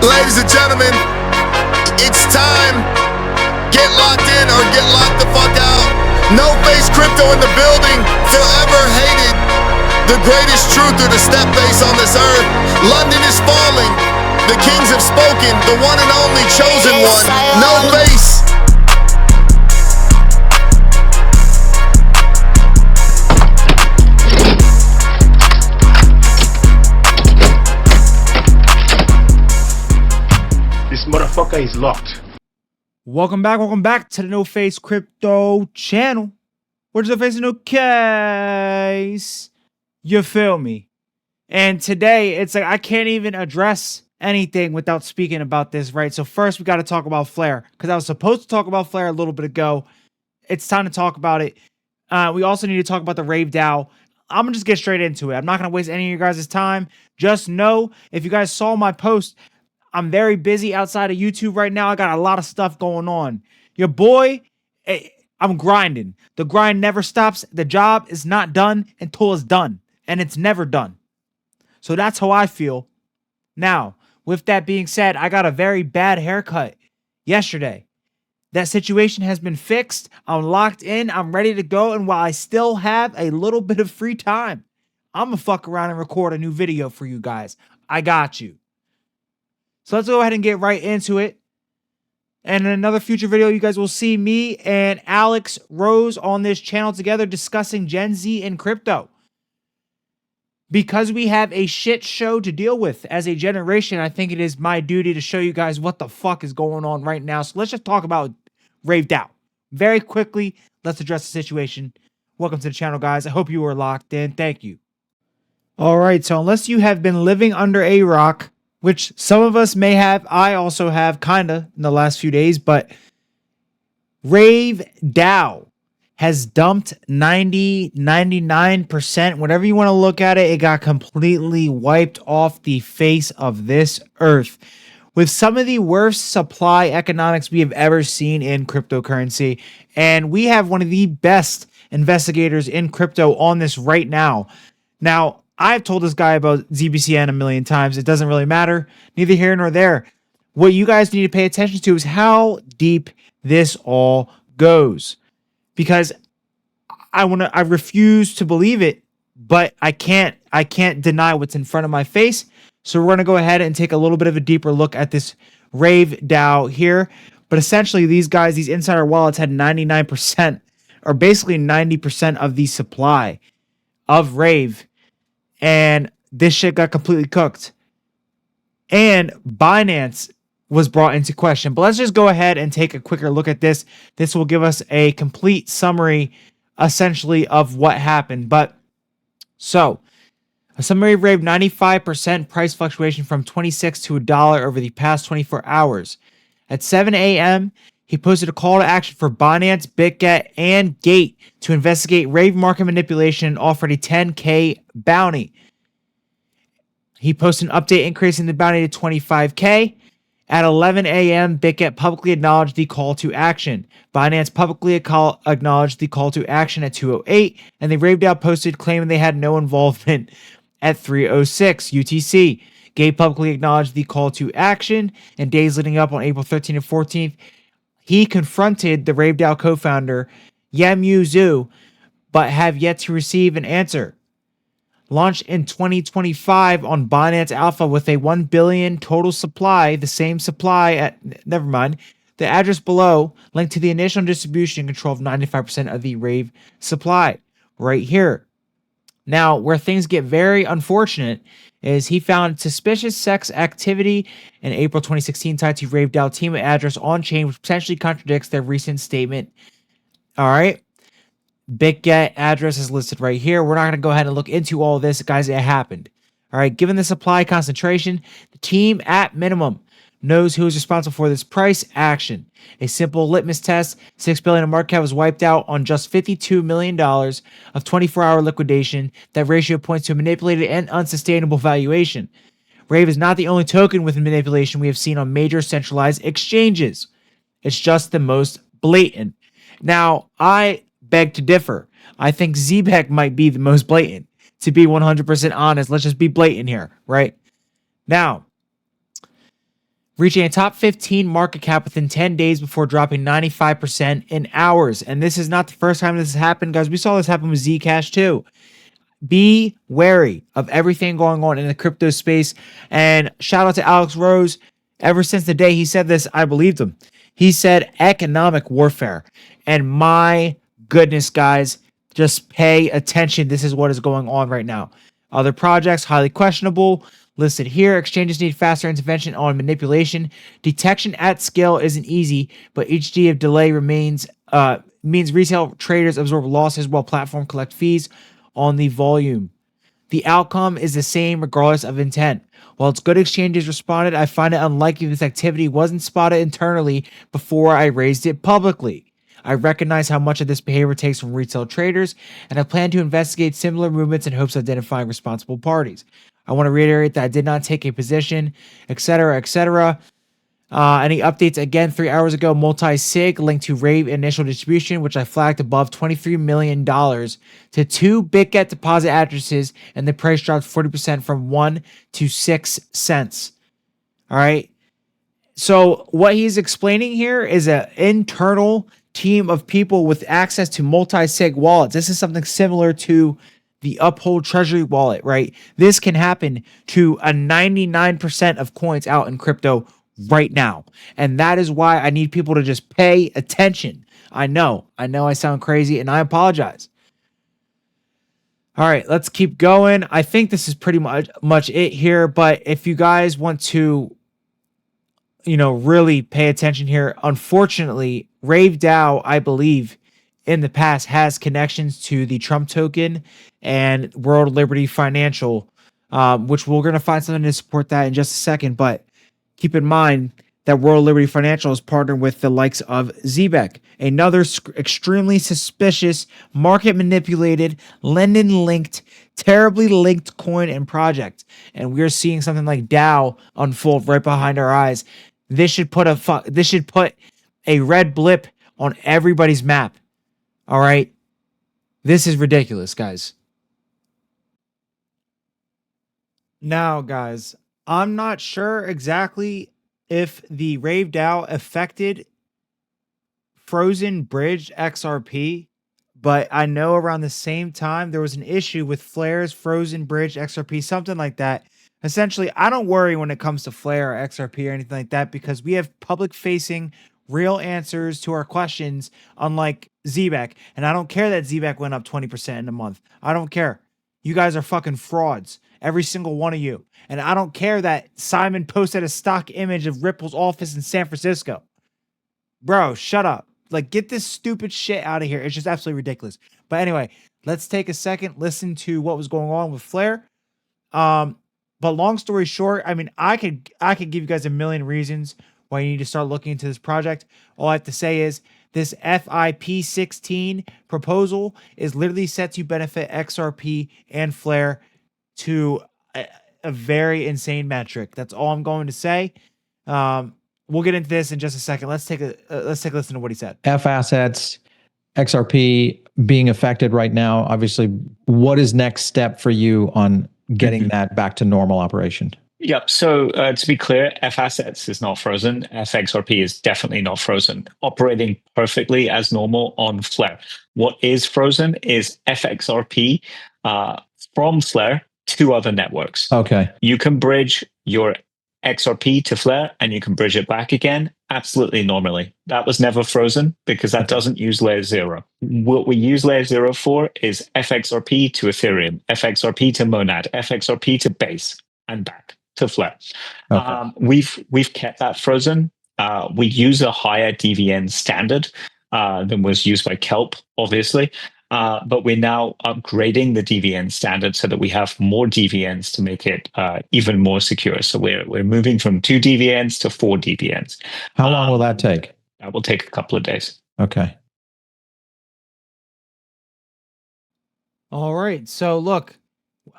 Ladies and gentlemen, it's time. Get locked in or get locked the fuck out. No face crypto in the building. Forever hated. The greatest truther to step face on this earth. London is falling. The kings have spoken. The one and only chosen one. No face. This motherfucker is locked. Welcome back to the No Face Crypto channel. Where's the face of no case? You feel me? And today, it's like I can't even address anything without speaking about this, right? So first, we got to talk about Flare, because I was supposed to talk about Flare a little bit ago. It's time to talk about it. We also need to talk about the RaveDAO. I'm going to just get straight into it. I'm not going to waste any of your guys' time. Just know, if you guys saw my post, I'm very busy outside of YouTube right now. I got a lot of stuff going on. Your boy, I'm grinding. The grind never stops. The job is not done until it's done. And it's never done. So that's how I feel. Now, with that being said, I got a very bad haircut yesterday. That situation has been fixed. I'm locked in. I'm ready to go. And while I still have a little bit of free time, I'm going to fuck around and record a new video for you guys. I got you. So let's go ahead and get right into it. And in another future video, you guys will see me and Alex Rose on this channel together discussing Gen Z and crypto. Because we have a shit show to deal with as a generation, I think it is my duty to show you guys what the fuck is going on right now. So let's just talk about RaveDAO. Very quickly, let's address the situation. Welcome to the channel, guys. I hope you are locked in. Thank you. All right, so unless you have been living under a rock, which some of us may have, I also have kinda in the last few days, but RaveDAO has dumped 99%, whatever you want to look at it, it got completely wiped off the face of this earth. With some of the worst supply economics we have ever seen in cryptocurrency, and we have one of the best investigators in crypto on this right now. Now, I've told this guy about ZBCN a million times. It doesn't really matter. Neither here nor there. What you guys need to pay attention to is how deep this all goes. Because I refuse to believe it, but I can't deny what's in front of my face. So we're going to go ahead and take a little bit of a deeper look at this RaveDAO here. But essentially, these guys, these insider wallets had 99%, or basically 90% of the supply of Rave. And this shit got completely cooked. And Binance was brought into question. But let's just go ahead and take a quicker look at this. This will give us a complete summary, essentially, of what happened. But, so, a summary of Rave, 95% price fluctuation from 26 to $1 over the past 24 hours. At 7 a.m., he posted a call to action for Binance, BitGet, and Gate to investigate Rave market manipulation and offered a 10K bounty. He posted an update increasing the bounty to 25K. At 11 a.m., BitGet publicly acknowledged the call to action. Binance publicly acknowledged the call to action at 2:08, and the RaveDAO posted claiming they had no involvement at 3:06 UTC. Gate publicly acknowledged the call to action, and days leading up on April 13th and 14th, he confronted the RaveDAO co-founder, Yamu Zhu, but have yet to receive an answer. Launched in 2025 on Binance Alpha with a 1 billion total supply, the same supply at, never mind, the address below, linked to the initial distribution and control of 95% of the Rave supply, right here. Now, where things get very unfortunate is he found suspicious sex activity in April 2016 tied to RaveDAO team address on-chain, which potentially contradicts their recent statement. All right. BitGet address is listed right here. We're not going to go ahead and look into all of this, guys. It happened. All right. Given the supply concentration, the team at minimum knows who is responsible for this price action. A simple litmus test, $6 billion in market cap was wiped out on just $52 million of 24-hour liquidation. That ratio points to a manipulated and unsustainable valuation. Rave is not the only token with manipulation we have seen on major centralized exchanges. It's just the most blatant. Now, I beg to differ. I think ZBEC might be the most blatant. To be 100% honest, let's just be blatant here, right? Now, reaching a top 15 market cap within 10 days before dropping 95% in hours. And this is not the first time this has happened, guys. We saw this happen with Zcash too. Be wary of everything going on in the crypto space. And shout out to Alex Rose. Ever since the day he said this, I believed him. He said economic warfare. And my goodness, guys, just pay attention. This is what is going on right now. Other projects, highly questionable. Listed here, exchanges need faster intervention on manipulation. Detection at scale isn't easy, but each day of delay means retail traders absorb losses while platform collect fees on the volume. The outcome is the same regardless of intent. While it's good exchanges responded, I find it unlikely this activity wasn't spotted internally before I raised it publicly. I recognize how much of this behavior takes from retail traders, and I plan to investigate similar movements in hopes of identifying responsible parties. I want to reiterate that I did not take a position, etc., etc. Any updates? Again, 3 hours ago, multi-sig linked to Rave initial distribution, which I flagged above $23 million to 2 BitGet deposit addresses, and the price dropped 40% from 1 to 6 cents. All right. So what he's explaining here is an internal team of people with access to multi-sig wallets. This is something similar to the Uphold Treasury wallet, right? This can happen to a 99% of coins out in crypto right now. And that is why I need people to just pay attention. I know I sound crazy and I apologize. All right, let's keep going. I think this is pretty much it here, but if you guys want to really pay attention here, unfortunately, RaveDAO, I believe, in the past has connections to the Trump token and World Liberty Financial, which we're going to find something to support that in just a second. But keep in mind that World Liberty Financial is partnered with the likes of ZBEC, another extremely suspicious, market manipulated, London linked, terribly linked coin and project. And we're seeing something like DAO unfold right behind our eyes. This should put a red blip on everybody's map. All right. This is ridiculous, guys. Now, guys, I'm not sure exactly if the RaveDAO affected Frozen Bridge XRP, but I know around the same time there was an issue with Flare's Frozen Bridge XRP, something like that. Essentially, I don't worry when it comes to Flare or XRP or anything like that because we have public-facing real answers to our questions, unlike ZBEC. And I don't care that ZBEC went up 20% in a month. I don't care. You guys are fucking frauds. Every single one of you. And I don't care that Simon posted a stock image of Ripple's office in San Francisco. Bro, shut up. Like, get this stupid shit out of here. It's just absolutely ridiculous. But anyway, let's take a second, listen to what was going on with Flare. But long story short, I mean, I could give you guys a million reasons why you need to start looking into this project. All I have to say is this FIP16 proposal is literally set to benefit XRP and Flare to a very insane metric. That's all I'm going to say. We'll get into this in just a second. Let's take a listen to what he said. F assets, XRP being affected right now. Obviously, what is next step for you on getting that back to normal operation? Yep. So to be clear, F assets is not frozen. FXRP is definitely not frozen. Operating perfectly as normal on Flare. What is frozen is FXRP from Flare to other networks. Okay. You can bridge your XRP to Flare and you can bridge it back again absolutely normally. That was never frozen because that doesn't use layer 0. What we use layer 0 for is FXRP to Ethereum, FXRP to Monad, FXRP to Base, and back to Flare. Okay. We've kept that frozen. We use a higher DVN standard than was used by Kelp, obviously. But we're now upgrading the DVN standard so that we have more DVNs to make it even more secure. So we're moving from 2 DVNs to 4 DVNs. How long will that take? That will take a couple of days. Okay. All right. So look,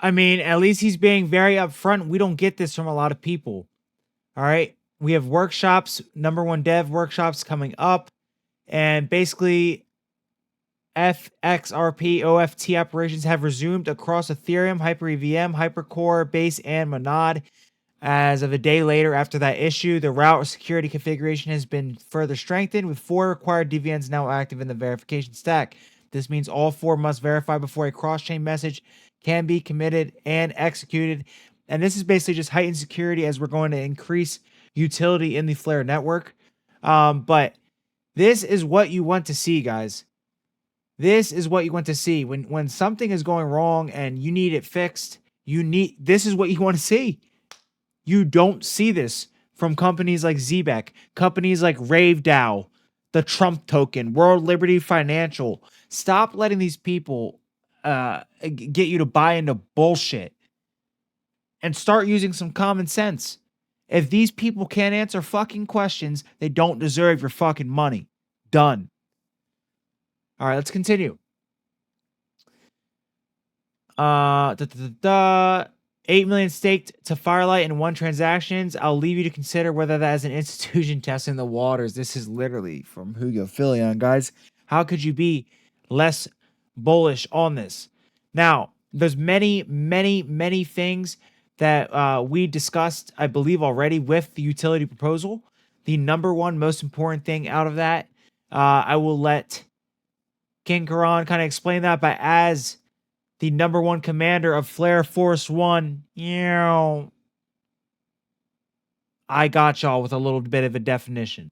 I mean, at least he's being very upfront. We don't get this from a lot of people. All right. We have workshops, number 1 dev workshops coming up. And basically, FXRP OFT operations have resumed across Ethereum, Hyper-EVM, Hypercore, Base, and Monad. As of a day later after that issue, the route security configuration has been further strengthened with 4 required DVNs now active in the verification stack. This means all 4 must verify before a cross-chain message can be committed and executed. And this is basically just heightened security as we're going to increase utility in the Flare network. But this is what you want to see, guys. This is what you want to see. When something is going wrong and you need it fixed, this is what you want to see. You don't see this from companies like Zbeck, companies like RaveDAO, the Trump token, World Liberty Financial. Stop letting these people get you to buy into bullshit and start using some common sense. If these people can't answer fucking questions, they don't deserve your fucking money. Done. All right, let's continue. 8 million staked to Firelight in 1 transactions. I'll leave you to consider whether that is an institution testing the waters. This is literally from Hugo Philion, guys. How could you be less bullish on this? Now, there's many, many, many things that we discussed, I believe, already with the utility proposal. The number one most important thing out of that, I will let King Karan kind of explain that, but as the number 1 commander of Flare Force 1, I got y'all with a little bit of a definition.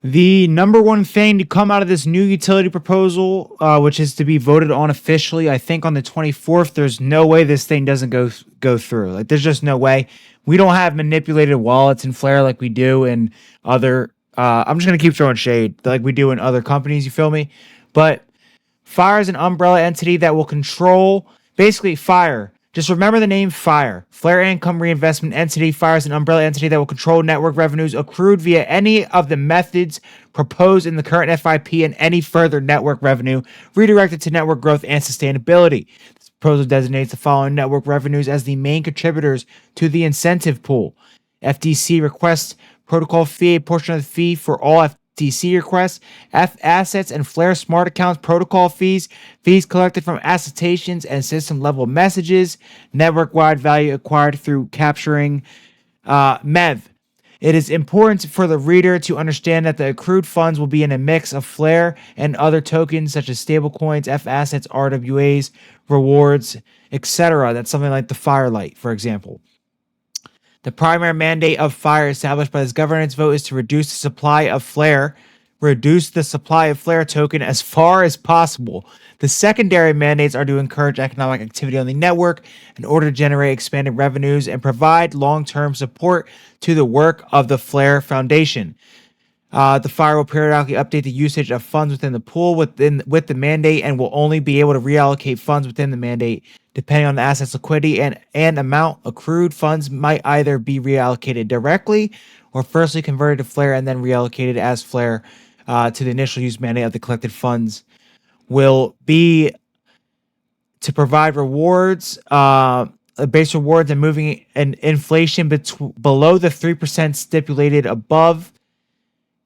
The number 1 thing to come out of this new utility proposal, which is to be voted on officially, I think on the 24th, there's no way this thing doesn't go through. Like, there's just no way. We don't have manipulated wallets in Flare like we do in other, I'm just going to keep throwing shade, like we do in other companies, you feel me? But Fire is an umbrella entity that will control, basically Fire. Just remember the name Fire. Flare Income Reinvestment Entity. Fire is an umbrella entity that will control network revenues accrued via any of the methods proposed in the current FIP and any further network revenue redirected to network growth and sustainability. This proposal designates the following network revenues as the main contributors to the incentive pool. FTC requests protocol fee, a portion of the fee for all FTC requests, F assets and Flare smart accounts protocol fees, fees collected from attestations and system level messages, network wide value acquired through capturing MEV. It is important for the reader to understand that the accrued funds will be in a mix of Flare and other tokens such as stablecoins, F assets, RWAs, rewards, etc. That's something like the Firelight, for example. The primary mandate of Fire established by this governance vote is to reduce the supply of Flare token as far as possible. The secondary mandates are to encourage economic activity on the network in order to generate expanded revenues and provide long-term support to the work of the Flare Foundation. The Fire will periodically update the usage of funds within the pool with the mandate and will only be able to reallocate funds within the mandate depending on the asset's liquidity and amount. Accrued funds might either be reallocated directly or firstly converted to Flare and then reallocated as Flare to the initial use mandate of the collected funds. Will be to provide rewards, base rewards, and moving an inflation below the 3% stipulated above.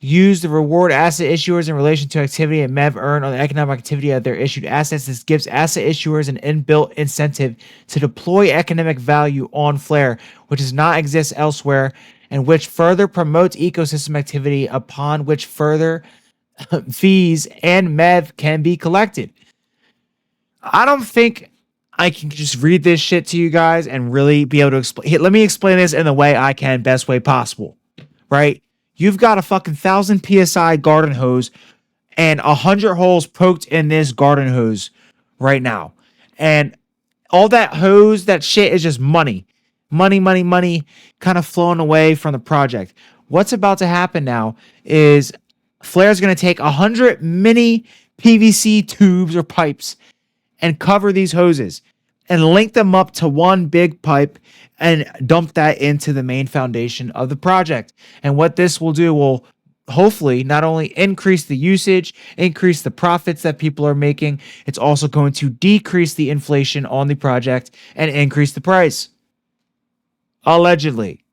Use the reward asset issuers in relation to activity and MEV earned on the economic activity of their issued assets. This gives asset issuers an inbuilt incentive to deploy economic value on Flare, which does not exist elsewhere, and which further promotes ecosystem activity upon which further fees and MEV can be collected. I don't think I can just read this shit to you guys and really be able to explain. Let me explain this in the way I can, best way possible, right? You've got a fucking 1,000 PSI garden hose and 100 holes poked in this garden hose right now. And all that hose, that shit is just money. Money kind of flowing away from the project. What's about to happen now is Flare's going to take 100 mini PVC tubes or pipes and cover these hoses and link them up to one big pipe and dump that into the main foundation of the project. And what this will do will hopefully not only increase the usage, increase the profits that people are making, it's also going to decrease the inflation on the project and increase the price. Allegedly.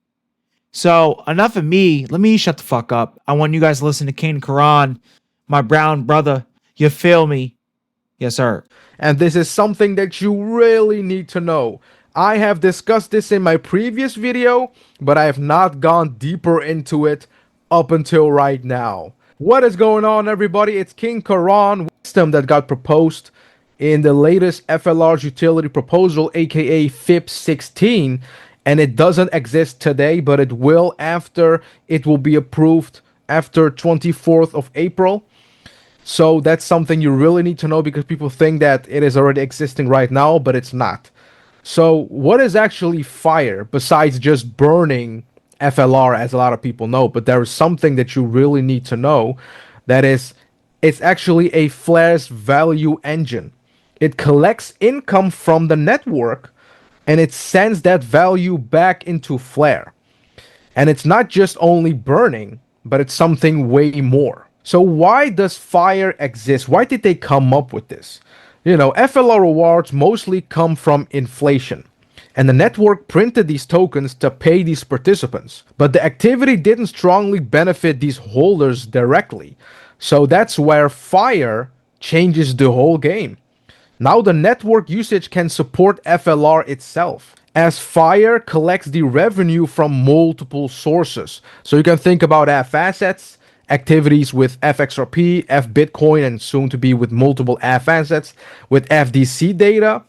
So enough of me. Let me shut the fuck up. I want you guys to listen to King Karan, my brown brother. You feel me? Yes, sir. And this is something that you really need to know. I have discussed this in my previous video, but I have not gone deeper into it up until right now. What is going on, everybody? It's King Karan wisdom that got proposed in the latest FLR's utility proposal, aka FIP 16, and it doesn't exist today, but it will after it will be approved after 24th of April. So that's something you really need to know, because people think that it is already existing right now, but it's not. So what is actually fire besides just burning FLR, as a lot of people know? But there is something that you really need to know. That is, it's actually a flare's value engine. It collects income from the network and it sends that value back into Flare. And it's not just only burning, but it's something way more. So why does fire exist? Why did they come up with this? You know, FLR rewards mostly come from inflation. And the network printed these tokens to pay these participants. But the activity didn't strongly benefit these holders directly. So that's where fire changes the whole game. Now the network usage can support FLR itself, as fire collects the revenue from multiple sources. So you can think about F assets, activities with FXRP, F Bitcoin, and soon to be with multiple F assets, with FDC data,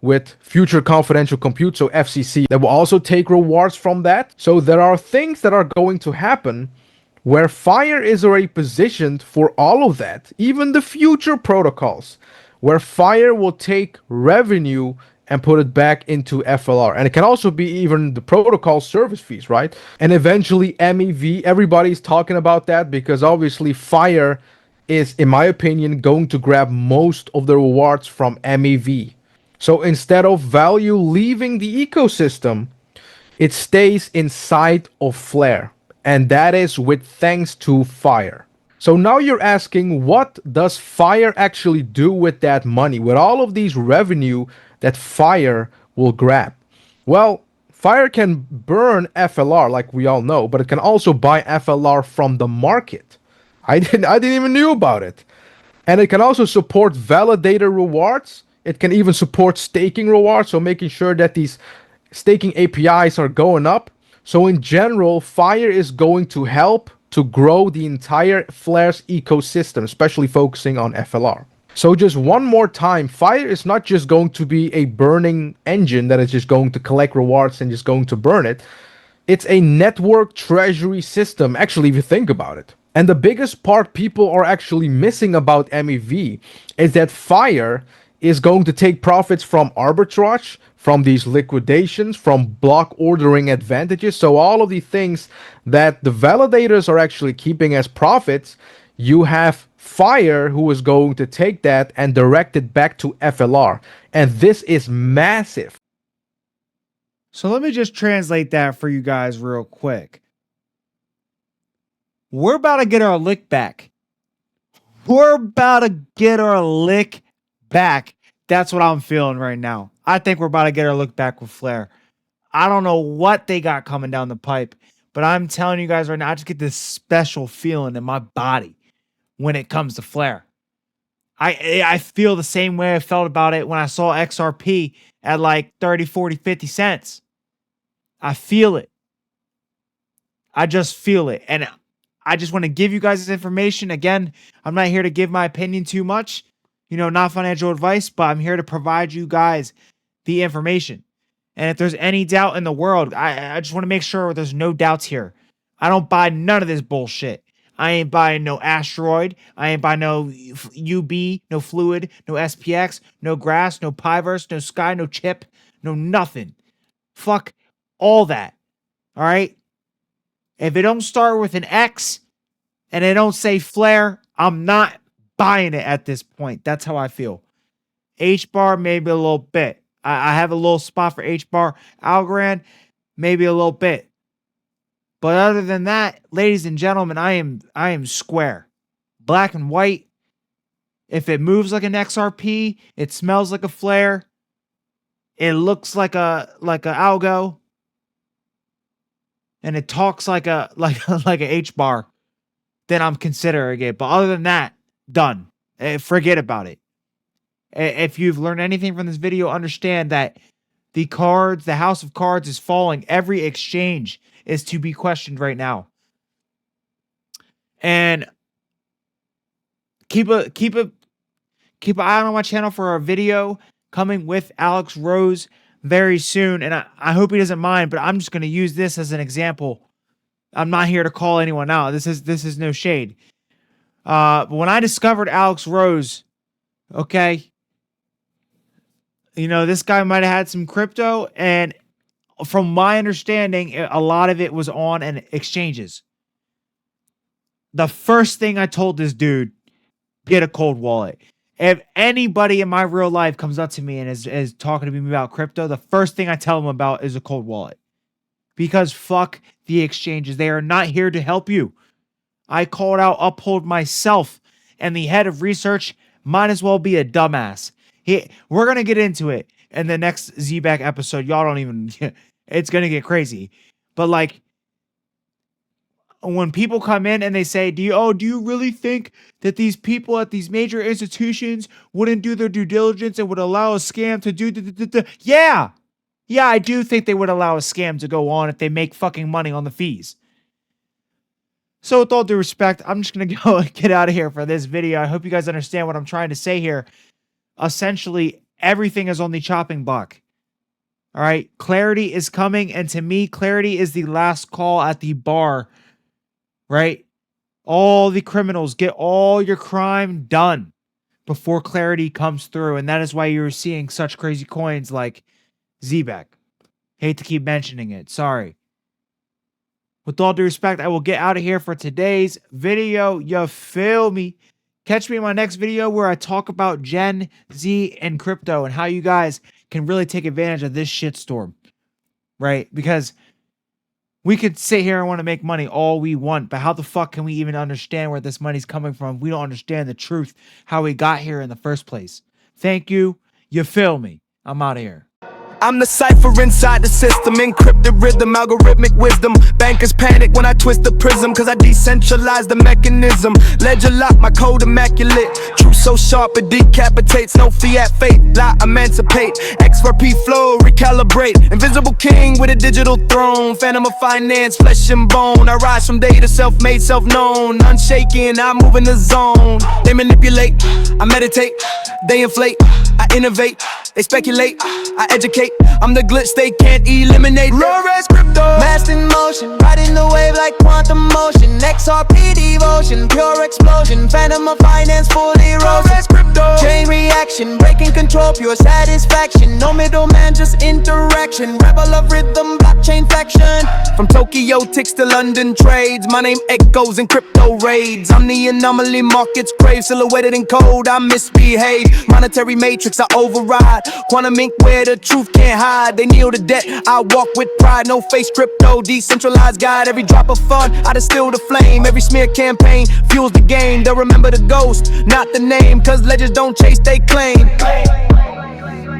with future confidential compute, so FCC, that will also take rewards from that. So there are things that are going to happen where fire is already positioned for all of that, even the future protocols, where fire will take revenue and put it back into FLR. And it can also be even the protocol service fees, right? And eventually MEV, everybody's talking about that, because obviously fire is, in my opinion, going to grab most of the rewards from MEV. So instead of value leaving the ecosystem, it stays inside of Flare. And that is with thanks to fire. So now you're asking, what does fire actually do with that money, with all of these revenue that fire will grab? Well, fire can burn FLR, like we all know, but it can also buy FLR from the market. I didn't even knew about it. And it can also support validator rewards. It can even support staking rewards, so making sure that these staking APIs are going up. So in general, fire is going to help to grow the entire Flare's ecosystem, especially focusing on FLR. So just one more time, fire is not just going to be a burning engine that is just going to collect rewards and just going to burn it. It's a network treasury system, actually, if you think about it. And the biggest part people are actually missing about MEV is that fire is going to take profits from arbitrage, from these liquidations, from block ordering advantages. So all of the things that the validators are actually keeping as profits, you have fire who is going to take that and direct it back to FLR. And this is massive. So let me just translate that for you guys real quick. We're about to get our lick back. We're about to get our lick back. That's what I'm feeling right now. I think we're about to get our look back with Flare. I don't know what they got coming down the pipe, but I'm telling you guys right now, I just get this special feeling in my body when it comes to Flare. I feel the same way I felt about it when I saw XRP at like 30, 40, 50 cents. I feel it. I just feel it. And I just want to give you guys this information. Again, I'm not here to give my opinion too much. You know, not financial advice, but I'm here to provide you guys the information. And if there's any doubt in the world, I just want to make sure there's no doubts here. I don't buy none of this bullshit. I ain't buying no asteroid. I ain't buying no UB, no fluid, no SPX, no grass, no Piverse, no sky, no chip, no nothing. Fuck all that. All right? If it don't start with an X and it don't say Flare, I'm not buying it at this point. That's how I feel. H-bar, maybe a little bit. I have a little spot for H-bar. Algorand, maybe a little bit. But other than that, ladies and gentlemen, I am square. Black and white. If it moves like an XRP, it smells like a Flare. It looks like a algo. And it talks like a H-bar. Then I'm considering it. But other than that, done. Forget about it. If you've learned anything from this video, understand that The cards, the house of cards is falling. Every exchange is to be questioned right now. And keep an eye on my channel for a video coming with Alex Rose very soon. And I hope he doesn't mind, but I'm just going to use this as an example. I'm not here to call anyone out. This is no shade. But when I discovered Alex Rose, okay, you know, this guy might have had some crypto, and from my understanding, a lot of it was on an exchanges. The first thing I told this dude, get a cold wallet. If anybody in my real life comes up to me and is talking to me about crypto, the first thing I tell them about is a cold wallet. Because fuck the exchanges. They are not here to help you. I called out Uphold myself, and the head of research might as well be a dumbass. We're going to get into it in the next ZBack episode. Y'all don't even... It's going to get crazy. But like, when people come in and they say, do you really think that these people at these major institutions wouldn't do their due diligence and would allow a scam to do... Yeah! Yeah, I do think they would allow a scam to go on if they make fucking money on the fees. So with all due respect, I'm just going to go and get out of here for this video. I hope you guys understand what I'm trying to say here. Essentially, everything is on the chopping block. All right, clarity is coming, and to me, clarity is the last call at the bar, right? All the criminals, get all your crime done before clarity comes through, and that is why you're seeing such crazy coins like ZBack. Hate to keep mentioning it, sorry. With all due respect, I will get out of here for today's video. You feel me? Catch me in my next video where I talk about Gen Z and crypto and how you guys can really take advantage of this shitstorm, right? Because we could sit here and want to make money all we want, but how the fuck can we even understand where this money's coming from if we don't understand the truth, how we got here in the first place? Thank you. You feel me? I'm out of here. I'm the cipher inside the system, encrypted rhythm, algorithmic wisdom. Bankers panic when I twist the prism, cause I decentralize the mechanism. Ledger lock, my code immaculate. Truth so sharp it decapitates. No fiat fate, lie emancipate. XRP flow, recalibrate. Invisible king with a digital throne. Phantom of finance, flesh and bone. I rise from data, self-made, self-known. Unshaken, I move in the zone. They manipulate, I meditate. They inflate, I innovate. They speculate, I educate. I'm the glitch they can't eliminate. Raw res crypto, masked in motion, riding the wave like quantum motion. XRP devotion, pure explosion. Phantom of finance, fully raw res crypto. Chain reaction, breaking control, pure satisfaction. No middleman, just interaction. Rebel of rhythm, blockchain faction. From Tokyo ticks to London trades. My name echoes in crypto raids. I'm the anomaly markets crave. Silhouetted in code, I misbehave. Monetary matrix, I override. Quantum ink where the truth can't hide. They kneel to debt, I walk with pride. No face crypto, decentralized guide. Every drop of fun, I distill the flame. Every smear campaign fuels the game. They'll remember the ghost, not the name. Cause legends don't chase, they claim.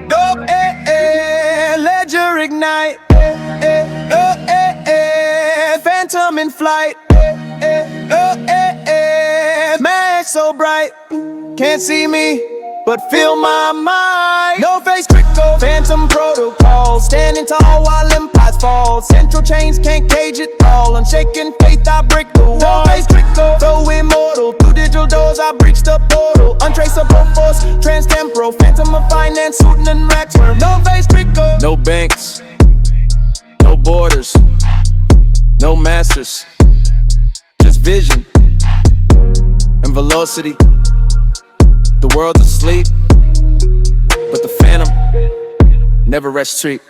Go, ledger ignite. Phantom in flight. Max so bright. Can't see me, but feel my mind. No face crypto, phantom protocol. Standing tall while empires fall. Central chains can't cage it all. Unshaken faith, I break the wall. No face crypto, so immortal. Through digital doors, I breach the portal. Untraceable force, transtemporal. Phantom of finance, suiting and racks. No face crypto. No banks, no borders, no masters. Just vision and velocity. The world's asleep, but the phantom never rests street.